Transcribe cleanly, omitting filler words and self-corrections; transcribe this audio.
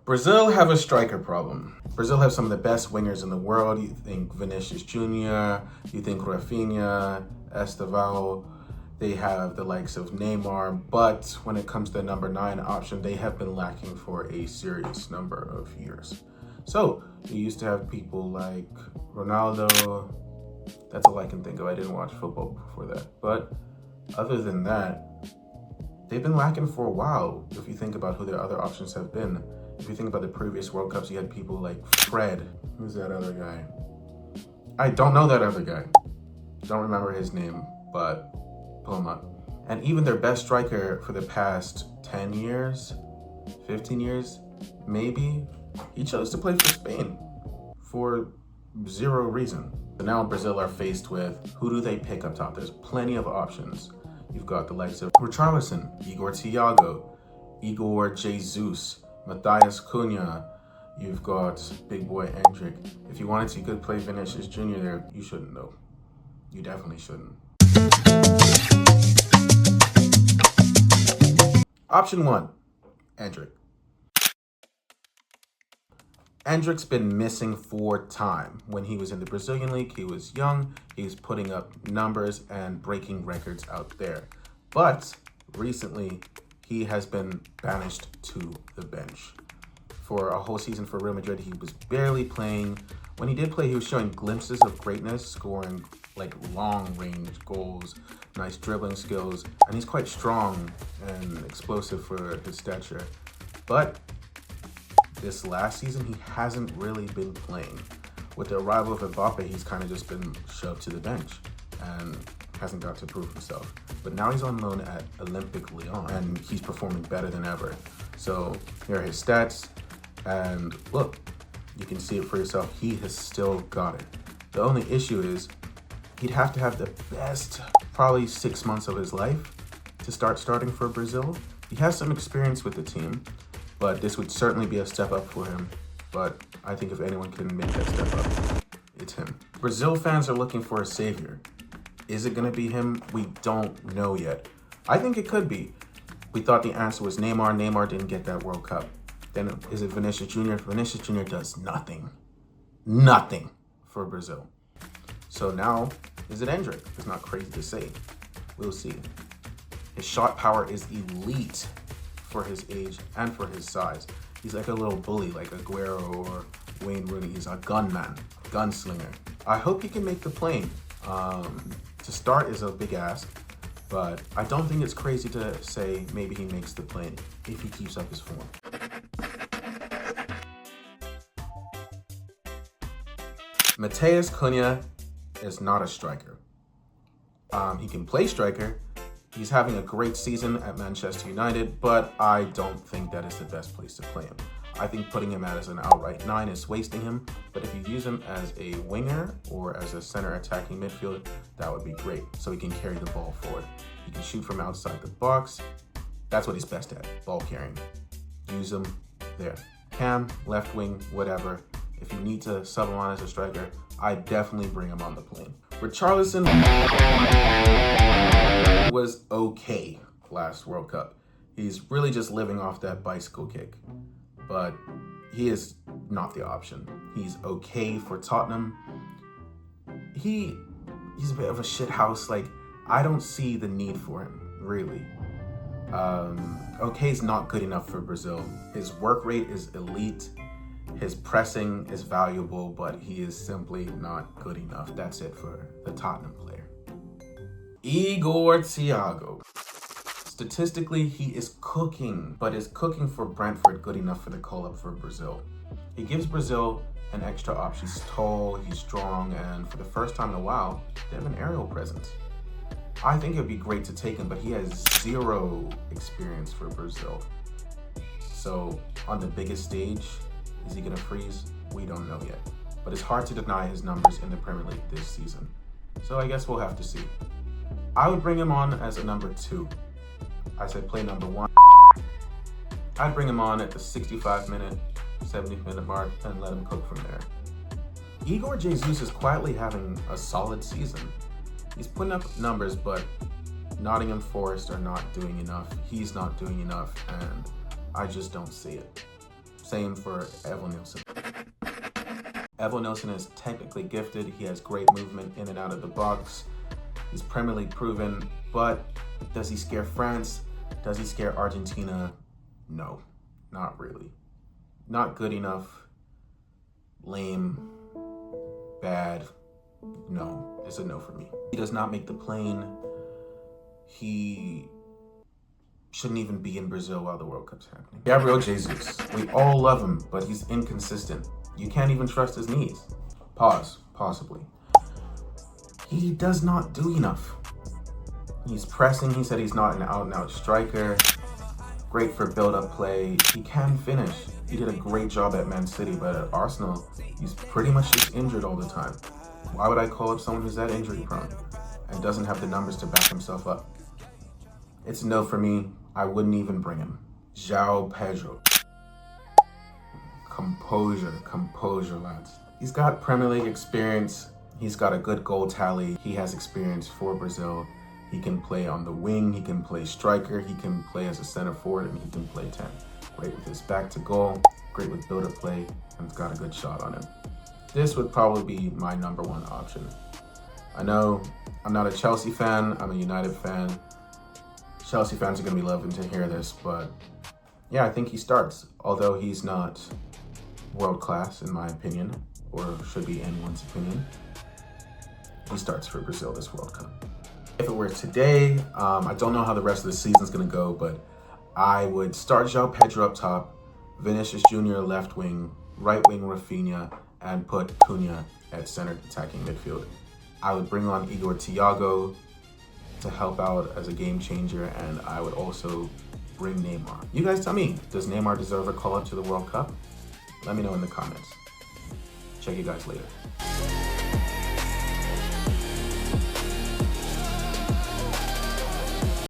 Brazil have a striker problem. Brazil have some of the best wingers in the world. You think Vinicius Jr., you think Rafinha, Estevao. They have the likes of Neymar, but when it comes to the number 9 option, they have been lacking for a serious number of years. So you used to have people like Ronaldo. That's all I can think of. I didn't watch football before that. But other than that, they've been lacking for a while. If you think about who their other options have been. If you think about the previous World Cups, you had people like Fred. Who's that other guy? I don't know that other guy. Don't remember his name, but pull him up. And even their best striker for the past 10 years, 15 years, maybe, he chose to play for Spain for zero reason. So now Brazil are faced with, who do they pick up top? There's plenty of options. You've got the likes of Richarlison, Igor Thiago, Igor Jesus, Matthias Cunha. You've got big boy Endrick. If you wanted to, you could play Vinicius Jr. there. You shouldn't though. You definitely shouldn't. Option 1, Endrick. Endrick's been missing for time. When he was in the Brazilian league, he was young, he was putting up numbers and breaking records out there. But recently, he has been banished to the bench. For a whole season for Real Madrid, he was barely playing. When he did play, he was showing glimpses of greatness, scoring like long-range goals, nice dribbling skills, and he's quite strong and explosive for his stature. But this last season, he hasn't really been playing. With the arrival of Mbappe, he's kind of just been shoved to the bench and hasn't got to prove himself. But now he's on loan at Olympique Lyon, and he's performing better than ever. So here are his stats, and look, you can see it for yourself. He has still got it. The only issue is he'd have to have the best, probably 6 months of his life to start starting for Brazil. He has some experience with the team, but this would certainly be a step up for him. But I think if anyone can make that step up, it's him. Brazil fans are looking for a savior. Is it going to be him? We don't know yet. I think it could be. We thought the answer was Neymar. Neymar didn't get that World Cup. Then is it Vinicius Jr.? Vinicius Jr. does nothing. Nothing for Brazil. So now, is it Endrick? It's not crazy to say. We'll see. His shot power is elite for his age and for his size. He's like a little bully, like Aguero or Wayne Rooney. He's a gunman, gunslinger. I hope he can make the plane. To start is a big ask, but I don't think it's crazy to say maybe he makes the plane if he keeps up his form. Matheus Cunha is not a striker. He can play striker. He's having a great season at Manchester United, but I don't think that is the best place to play him. I think putting him as an outright 9 is wasting him, but if you use him as a winger or as a center attacking midfield, that would be great, so he can carry the ball forward. He can shoot from outside the box. That's what he's best at, ball carrying. Use him there. Cam, left wing, whatever. If you need to sub him on as a striker, I definitely bring him on the plane. Richarlison was okay last World Cup. He's really just living off that bicycle kick. But he is not the option. He's okay for Tottenham. He's a bit of a shit house. Like, I don't see the need for him, really. Okay is not good enough for Brazil. His work rate is elite. His pressing is valuable, but he is simply not good enough. That's it for the Tottenham player. Igor Thiago. Statistically, he is cooking, but is cooking for Brentford good enough for the call-up for Brazil? He gives Brazil an extra option. He's tall, he's strong, and for the first time in a while, they have an aerial presence. I think it would be great to take him, but he has zero experience for Brazil. So on the biggest stage, is he gonna freeze? We don't know yet. But it's hard to deny his numbers in the Premier League this season. So I guess we'll have to see. I would bring him on as a number 2. I said play number 1. I'd bring him on at the 65-minute, 70-minute mark and let him cook from there. Igor Jesus is quietly having a solid season. He's putting up numbers, but Nottingham Forest are not doing enough. He's not doing enough, and I just don't see it. Same for Evan Nilsson. Evan Nilsson is technically gifted. He has great movement in and out of the box. He's Premier League proven, but does he scare France? Does he scare Argentina? No, not really. Not good enough. Lame. Bad. No, it's a no for me. He does not make the plane. He shouldn't even be in Brazil while the World Cup's happening. Gabriel Jesus, we all love him, but he's inconsistent. You can't even trust his knees. Pause, possibly. He does not do enough. He's pressing. He said he's not an out-and-out striker. Great for build-up play. He can finish. He did a great job at Man City, but at Arsenal, he's pretty much just injured all the time. Why would I call up someone who's that injury prone and doesn't have the numbers to back himself up? It's a no for me. I wouldn't even bring him. João Pedro. Composure, lads. He's got Premier League experience. He's got a good goal tally. He has experience for Brazil. He can play on the wing. He can play striker. He can play as a center forward, and he can play 10. Great with his back to goal. Great with build-up play, and it's got a good shot on him. This would probably be my number one option. I know I'm not a Chelsea fan. I'm a United fan. Chelsea fans are going to be loving to hear this, but yeah, I think he starts. Although he's not world class, in my opinion, or should be anyone's opinion, he starts for Brazil this World Cup. If it were today, I don't know how the rest of the season's going to go, but I would start João Pedro up top, Vinicius Jr. left wing, right wing Rafinha, and put Cunha at center attacking midfield. I would bring on Igor Thiago to help out as a game changer, and I would also bring Neymar. You guys tell me, does Neymar deserve a call up to the World Cup? Let me know in the comments. Check you guys later.